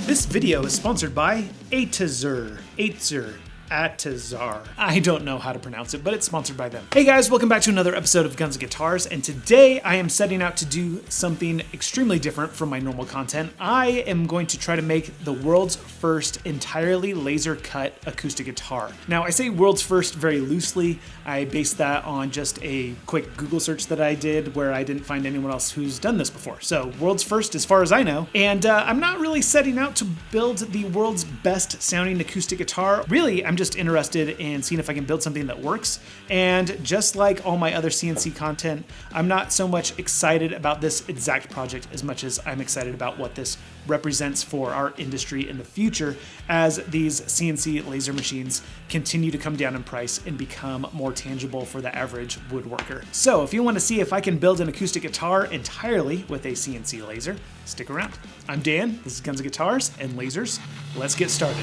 This video is sponsored by Atezr. Atezr. I don't know how to pronounce it, but it's sponsored by them. Hey guys, welcome back to another episode of Guns and Guitars, and today I am setting out to do something extremely different from my normal content. I am going to try to make the world's first entirely laser cut acoustic guitar. Now, I say world's first very loosely. I based that on just a quick Google search that I did where I didn't find anyone else who's done this before. So world's first as far as I know. And I'm not really setting out to build the world's best sounding acoustic guitar. Really, I'm just interested in seeing if I can build something that works. And just like all my other CNC content, I'm not so much excited about this exact project as much as I'm excited about what this represents for our industry in the future as these CNC laser machines continue to come down in price and become more tangible for the average woodworker. So if you want to see if I can build an acoustic guitar entirely with a CNC laser, stick around. I'm Dan, this is Guns and Guitars and Lasers. Let's get started.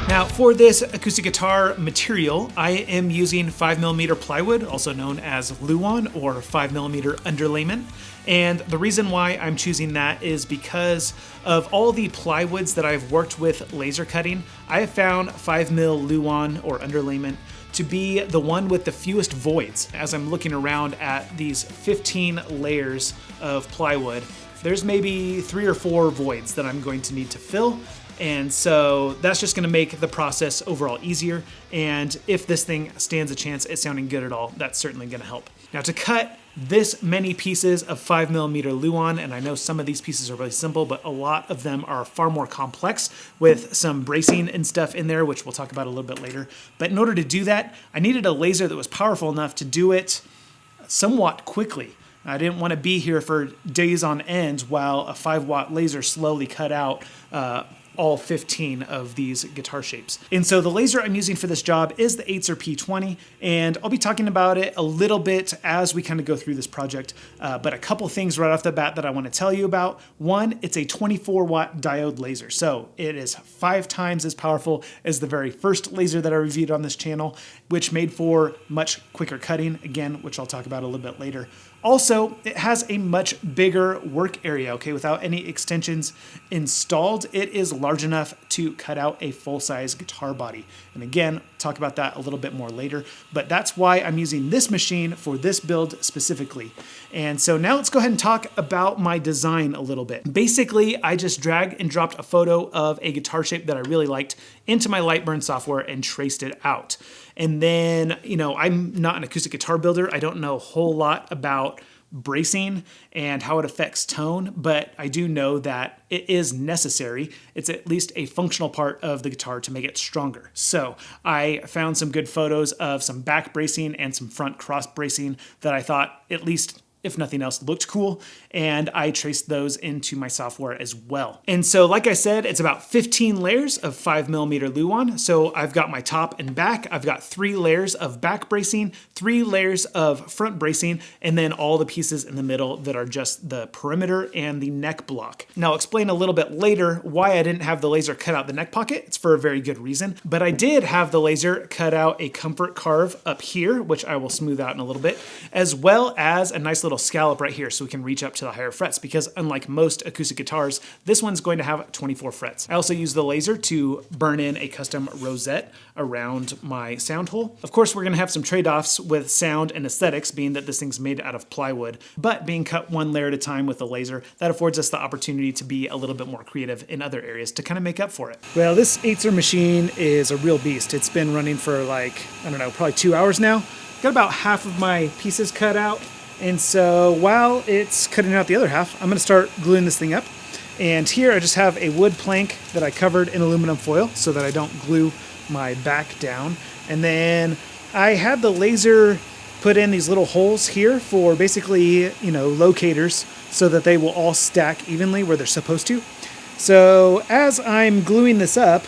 Now for this acoustic guitar material, I am using 5mm plywood, also known as Luan or 5mm underlayment. And the reason why I'm choosing that is because of all the plywoods that I've worked with laser cutting, I have found 5mm Luan or underlayment to be the one with the fewest voids. As I'm looking around at these 15 layers of plywood, there's maybe 3 or 4 voids that I'm going to need to fill. And so that's just gonna make the process overall easier. And if this thing stands a chance at sounding good at all, that's certainly gonna help. Now to cut this many pieces of 5mm Luan, and I know some of these pieces are really simple, but a lot of them are far more complex with some bracing and stuff in there, which we'll talk about a little bit later. But in order to do that, I needed a laser that was powerful enough to do it somewhat quickly. I didn't want to be here for days on end while a 5-watt laser slowly cut out all 15 of these guitar shapes. And so the laser I'm using for this job is the Atezr p20, and I'll be talking about it a little bit as we kind of go through this project, but a couple things right off the bat that I want to tell you about. One, it's a 24-watt diode laser, so it is 5 times as powerful as the very first laser that I reviewed on this channel, which made for much quicker cutting, again, which I'll talk about a little bit later. Also, it has a much bigger work area, okay? Without any extensions installed, it is large enough to cut out a full-size guitar body. And again, talk about that a little bit more later, but that's why I'm using this machine for this build specifically. And so now let's go ahead and talk about my design a little bit. Basically, I just dragged and dropped a photo of a guitar shape that I really liked into my Lightburn software and traced it out. And then, you know, I'm not an acoustic guitar builder. I don't know a whole lot about bracing and how it affects tone, but I do know that it is necessary. It's at least a functional part of the guitar to make it stronger. So I found some good photos of some back bracing and some front cross bracing that I thought, at least if nothing else, looked cool, and I traced those into my software as well. And so, like I said, it's about 15 layers of 5mm Luan. So I've got my top and back, I've got 3 layers of back bracing, 3 layers of front bracing, and then all the pieces in the middle that are just the perimeter and the neck block. Now, I'll explain a little bit later why I didn't have the laser cut out the neck pocket. It's for a very good reason, but I did have the laser cut out a comfort carve up here, which I will smooth out in a little bit, as well as a nice little scallop right here so we can reach up to the higher frets, because unlike most acoustic guitars, this one's going to have 24 frets. I also use the laser to burn in a custom rosette around my sound hole. Of course, we're going to have some trade-offs with sound and aesthetics, being that this thing's made out of plywood, but being cut one layer at a time with the laser, that affords us the opportunity to be a little bit more creative in other areas to kind of make up for it. Well, this Atezr machine is a real beast. It's been running for like, I don't know, probably 2 hours now. Got about half of my pieces cut out. And so while it's cutting out the other half, I'm going to start gluing this thing up. And here I just have a wood plank that I covered in aluminum foil so that I don't glue my back down. And then I had the laser put in these little holes here for basically, you know, locators so that they will all stack evenly where they're supposed to. So as I'm gluing this up,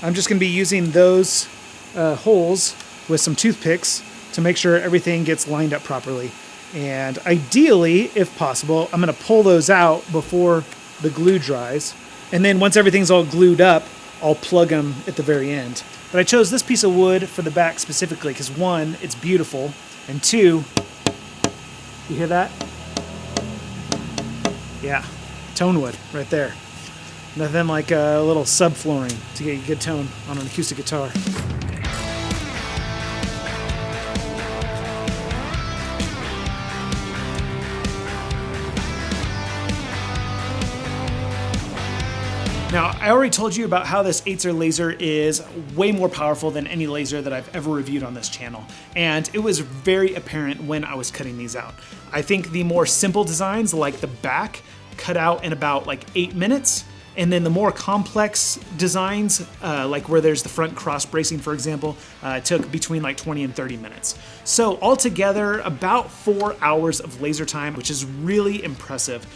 I'm just going to be using those holes with some toothpicks to make sure everything gets lined up properly. And ideally, if possible, I'm going to pull those out before the glue dries. And then once everything's all glued up, I'll plug them at the very end. But I chose this piece of wood for the back specifically because 1, it's beautiful, and 2, You hear that? Yeah, tone wood right there. Nothing like a little subflooring to get you good tone on an acoustic guitar. Now, I already told you about how this Atezr laser is way more powerful than any laser that I've ever reviewed on this channel, and it was very apparent when I was cutting these out. I think the more simple designs, like the back, cut out in about like 8 minutes, and then the more complex designs, like where there's the front cross bracing, for example, took between like 20 and 30 minutes. So altogether, about 4 hours of laser time, which is really impressive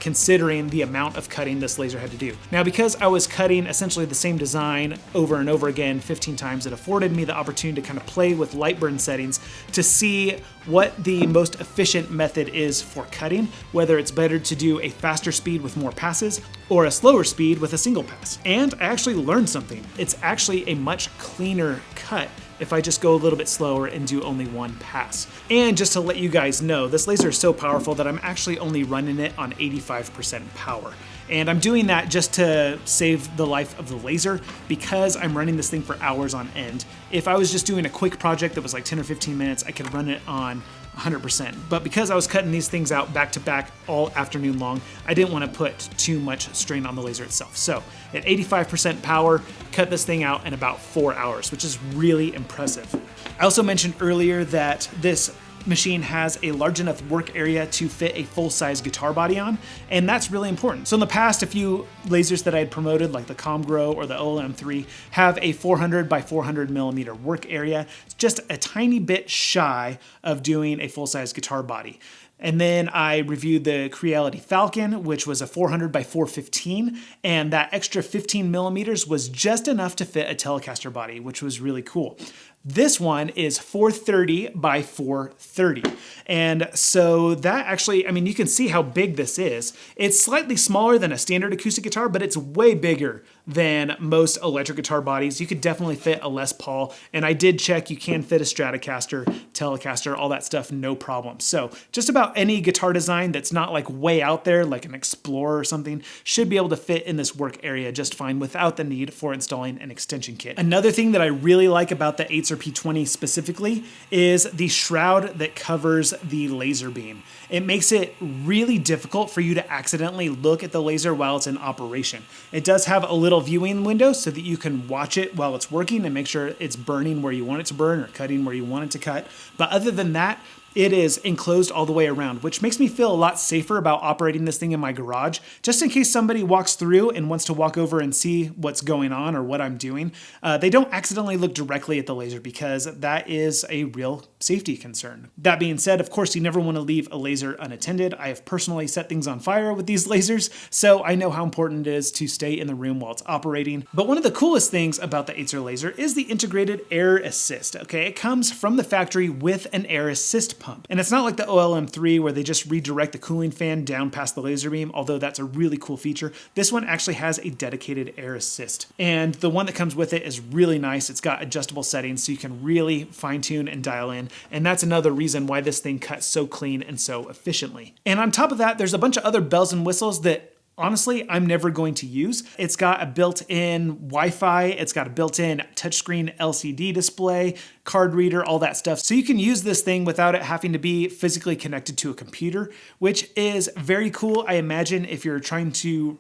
considering the amount of cutting this laser had to do. Now, because I was cutting essentially the same design over and over again 15 times, it afforded me the opportunity to kind of play with light burn settings to see what the most efficient method is for cutting, whether it's better to do a faster speed with more passes or a slower speed with a single pass. And I actually learned something. It's actually a much cleaner cut if I just go a little bit slower and do only one pass. And just to let you guys know, this laser is so powerful that I'm actually only running it on 85% power. And I'm doing that just to save the life of the laser because I'm running this thing for hours on end. If I was just doing a quick project that was like 10 or 15 minutes, I could run it on 100%. But because I was cutting these things out back to back all afternoon long, I didn't want to put too much strain on the laser itself. So at 85% power, cut this thing out in about 4 hours, which is really impressive. I also mentioned earlier that this machine has a large enough work area to fit a full-size guitar body on, and that's really important. So in the past, a few lasers that I had promoted, like the ComGrow or the OLM3, have a 400 by 400 millimeter work area. It's just a tiny bit shy of doing a full-size guitar body. And then I reviewed the Creality Falcon, which was a 400 by 415, and that extra 15 millimeters was just enough to fit a Telecaster body, which was really cool. This one is 430 by 430. And so that actually, I mean, you can see how big this is. It's slightly smaller than a standard acoustic guitar, but it's way bigger than most electric guitar bodies. You could definitely fit a Les Paul, and I did check, you can fit a Stratocaster, Telecaster, all that stuff, no problem. So just about any guitar design that's not like way out there, like an Explorer or something, should be able to fit in this work area just fine without the need for installing an extension kit. Another thing that I really like about the Atezr P20 specifically is the shroud that covers the laser beam. It makes it really difficult for you to accidentally look at the laser while it's in operation. It does have a little viewing window so that you can watch it while it's working and make sure it's burning where you want it to burn or cutting where you want it to cut. But other than that, it is enclosed all the way around, which makes me feel a lot safer about operating this thing in my garage, just in case somebody walks through and wants to walk over and see what's going on or what I'm doing. They don't accidentally look directly at the laser because that is a real safety concern. That being said, of course, you never want to leave a laser unattended. I have personally set things on fire with these lasers, so I know how important it is to stay in the room while it's operating. But one of the coolest things about the Atezr laser is the integrated air assist. Okay, it comes from the factory with an air assist pump. And it's not like the OLM3 where they just redirect the cooling fan down past the laser beam, although that's a really cool feature. This one actually has a dedicated air assist. And the one that comes with it is really nice. It's got adjustable settings so you can really fine tune and dial in. And that's another reason why this thing cuts so clean and so efficiently. And on top of that, there's a bunch of other bells and whistles that honestly, I'm never going to use. It's got a built-in Wi-Fi, it's got a built-in touchscreen LCD display, card reader, all that stuff. So you can use this thing without it having to be physically connected to a computer, which is very cool. I imagine if you're trying to,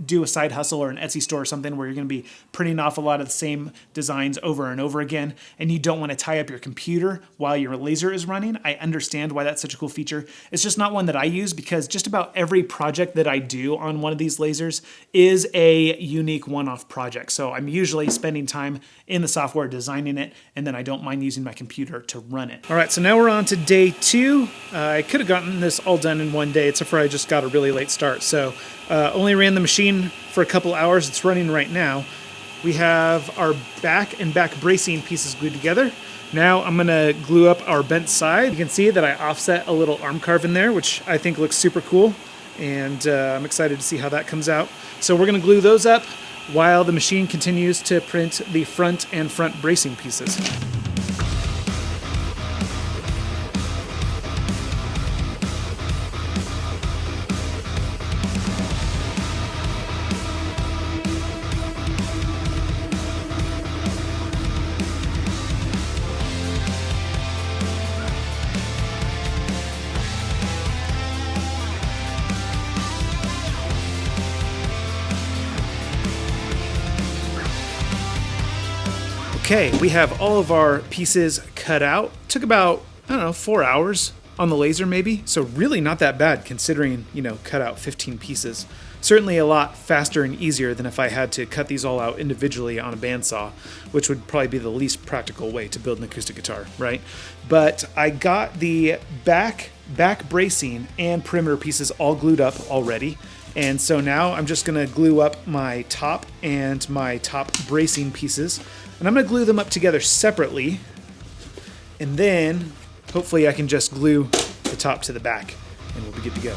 do a side hustle or an Etsy store or something where you're gonna be printing off a lot of the same designs over and over again, and you don't wanna tie up your computer while your laser is running. I understand why that's such a cool feature. It's just not one that I use because just about every project that I do on one of these lasers is a unique one-off project. So I'm usually spending time in the software designing it, and then I don't mind using my computer to run it. All right, so now we're on to day 2. I could have gotten this all done in one day, except for I just got a really late start. So only ran the machine for a couple hours. It's running right now. We have our back and back bracing pieces glued together. Now I'm gonna glue up our bent side. You can see that I offset a little arm carve in there, which I think looks super cool. And I'm excited to see how that comes out. So we're gonna glue those up while the machine continues to print the front and front bracing pieces. Okay, we have all of our pieces cut out. Took about, I don't know, 4 hours on the laser maybe. So really not that bad considering, cut out 15 pieces. Certainly a lot faster and easier than if I had to cut these all out individually on a bandsaw, which would probably be the least practical way to build an acoustic guitar, right? But I got the back bracing and perimeter pieces all glued up already. And so now I'm just gonna glue up my top and my top bracing pieces. And I'm gonna glue them up together separately. And then hopefully I can just glue the top to the back and we'll be good to go.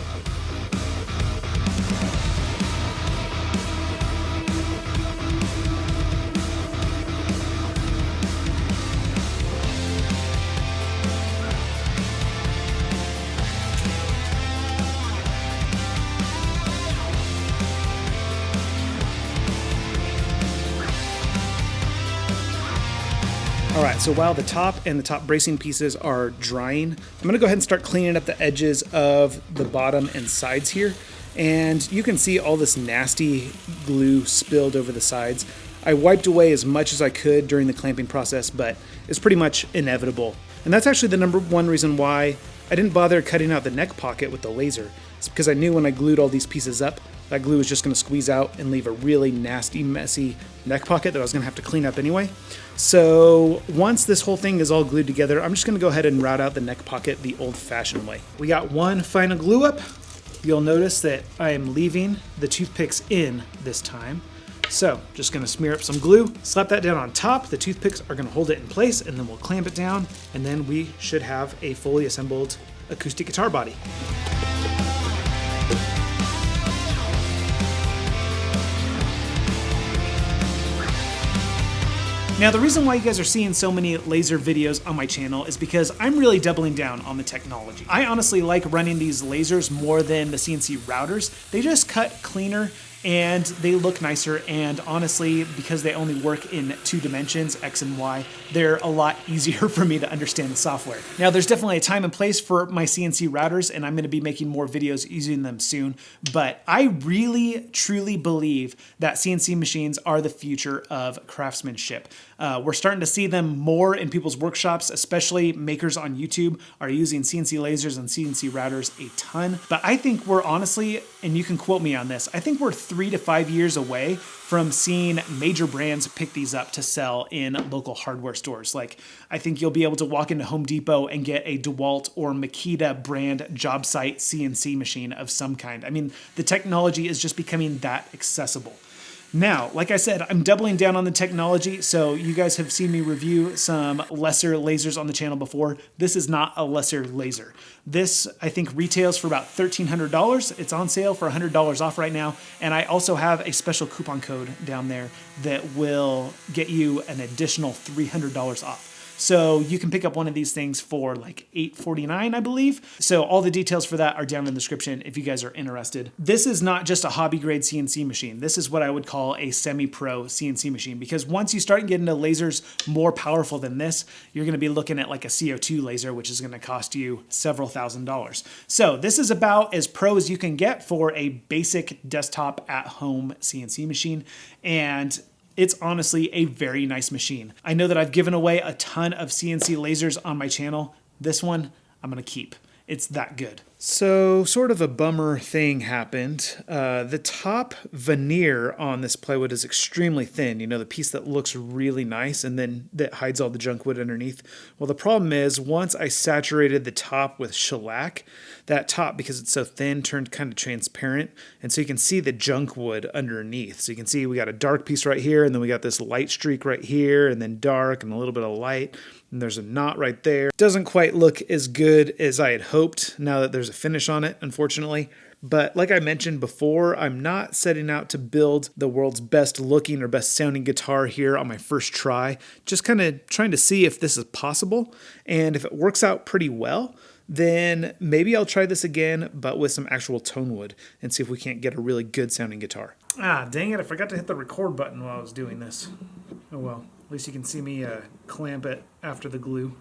All right, so while the top and the top bracing pieces are drying, I'm gonna go ahead and start cleaning up the edges of the bottom and sides here. And you can see all this nasty glue spilled over the sides. I wiped away as much as I could during the clamping process, but it's pretty much inevitable. And that's actually the number one reason why I didn't bother cutting out the neck pocket with the laser. It's because I knew when I glued all these pieces up, that glue was just gonna squeeze out and leave a really nasty, messy neck pocket that I was gonna have to clean up anyway. So once this whole thing is all glued together, I'm just gonna go ahead and route out the neck pocket the old-fashioned way. We got one final glue up. You'll notice that I am leaving the toothpicks in this time. So just gonna smear up some glue, slap that down on top. The toothpicks are gonna hold it in place, and then we'll clamp it down, and then we should have a fully assembled acoustic guitar body. Now, the reason why you guys are seeing so many laser videos on my channel is because I'm really doubling down on the technology. I honestly like running these lasers more than the CNC routers. They just cut cleaner and they look nicer, and honestly, because they only work in 2 dimensions, X and Y, they're a lot easier for me to understand the software. Now, there's definitely a time and place for my CNC routers, and I'm gonna be making more videos using them soon, but I really, truly believe that CNC machines are the future of craftsmanship. We're starting to see them more in people's workshops, especially makers on YouTube are using CNC lasers and CNC routers a ton. But I think we're honestly, and you can quote me on this, I think we're 3 to 5 years away from seeing major brands pick these up to sell in local hardware stores. Like, I think you'll be able to walk into Home Depot and get a DeWalt or Makita brand job site CNC machine of some kind. I mean, the technology is just becoming that accessible. Now, like I said, I'm doubling down on the technology, so you guys have seen me review some lesser lasers on the channel before. This is not a lesser laser. This, I think, retails for about $1,300. It's on sale for $100 off right now, and I also have a special coupon code down there that will get you an additional $300 off. So you can pick up one of these things for like $8.49, I believe. So all the details for that are down in the description if you guys are interested. This is not just a hobby grade CNC machine. This is what I would call a semi-pro CNC machine, because once you start getting to lasers more powerful than this, you're gonna be looking at like a CO2 laser, which is gonna cost you several $1,000s. So this is about as pro as you can get for a basic desktop at home CNC machine. And it's honestly a very nice machine. I know that I've given away a ton of CNC lasers on my channel. This one, I'm gonna keep. It's that good. So sort of a bummer thing happened. The top veneer on this plywood is extremely thin. You know, the piece that looks really nice and then that hides all the junk wood underneath. Well, the problem is once I saturated the top with shellac, that top, because it's so thin, turned kind of transparent. And so you can see the junk wood underneath. So you can see we got a dark piece right here, and then we got this light streak right here, and then dark and a little bit of light. And there's a knot right there. Doesn't quite look as good as I had hoped now that there's a finish on it, unfortunately. But like I mentioned before, I'm not setting out to build the world's best looking or best sounding guitar here on my first try. Just kind of trying to see if this is possible. And if it works out pretty well, then maybe I'll try this again, but with some actual tone wood and see if we can't get a really good sounding guitar. Ah, dang it, I forgot to hit the record button while I was doing this. Oh well, at least you can see me clamp it after the glue.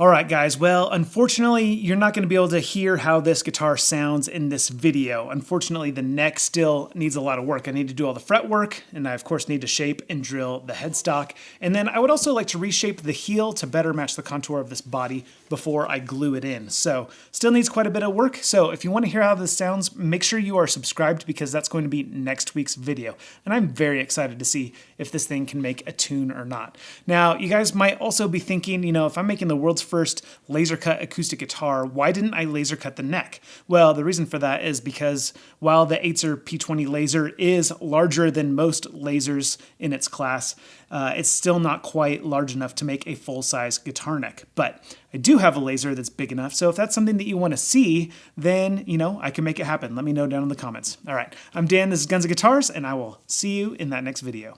Alright guys, well unfortunately you're not going to be able to hear how this guitar sounds in this video. Unfortunately the neck still needs a lot of work. I need to do all the fret work, and I of course need to shape and drill the headstock. And then I would also like to reshape the heel to better match the contour of this body before I glue it in. So still needs quite a bit of work. So if you want to hear how this sounds, make sure you are subscribed because that's going to be next week's video. And I'm very excited to see if this thing can make a tune or not. Now you guys might also be thinking, if I'm making the world's first laser cut acoustic guitar, why didn't I laser cut the neck? Well, the reason for that is because while the Atezr P20 laser is larger than most lasers in its class, it's still not quite large enough to make a full-size guitar neck. But I do have a laser that's big enough, so if that's something that you want to see, then, I can make it happen. Let me know down in the comments. All right, I'm Dan, this is Guns and Guitars, and I will see you in that next video.